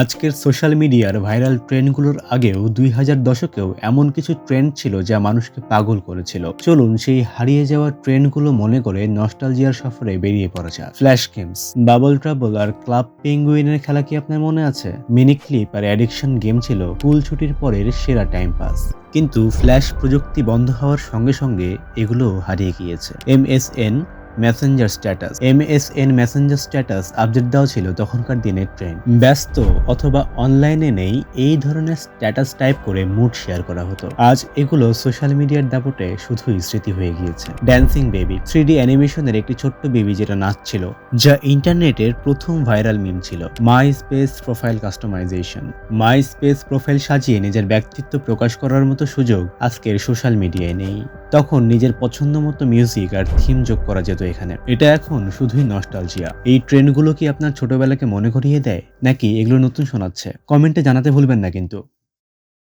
আজকের সোশ্যাল মিডিয়ার ভাইরাল ট্রেন্ডগুলোর আগেও 2000 দশকেও এমন কিছু ট্রেন্ড ছিল যা মানুষকে পাগল করেছিল। চলুন সেই হারিয়ে যাওয়া ট্রেন্ডগুলো মনে করে নস্টালজিয়ার সফরে বেরিয়ে পড়া যাক। ফ্ল্যাশ গেমস, বাবল ট্রাবল আর ক্লাব পেঙ্গুইনের খেলা কি আপনার মনে আছে? মিনি ক্লিপ আর অ্যাডিকশন গেম ছিল স্কুল ছুটির পরের সেরা টাইম পাস। কিন্তু ফ্ল্যাশ প্রযুক্তি বন্ধ হওয়ার সঙ্গে সঙ্গে এগুলো হারিয়ে গিয়েছে। এমএসএন মেসেঞ্জার স্ট্যাটাস আপডেট দেওয়া ছিল তখনকার দিনের ট্রেন্ড। ব্যস্ত অথবা অনলাইনে নেই এই ধরনের স্ট্যাটাস টাইপ করে মুড শেয়ার করা হতো। আজ এগুলো সোশ্যাল মিডিয়ার দাপটে শুধুই স্মৃতি হয়ে গিয়েছে। ড্যান্সিং বেবি, 3D অ্যানিমেশনের একটি ছোট্ট বেবি যেটা নাচছিল, যা ইন্টারনেটের প্রথম ভাইরাল মিম ছিল। MySpace profile customization, MySpace profile সাজিয়ে নিজের ব্যক্তিত্ব প্রকাশ করার মতো সুযোগ আজকের সোশ্যাল মিডিয়ায় নেই। তখন নিজের পছন্দ মতো মিউজিক আর থিম যোগ করা যেত এখানে। এটা এখন শুধুই নস্টালজিয়া। এই ট্রেন্ডগুলো কি আপনার ছোটবেলাকে মনে করিয়ে দেয়, নাকি এগুলো নতুন শোনাচ্ছে? কমেন্টে জানাতে ভুলবেন না কিন্তু।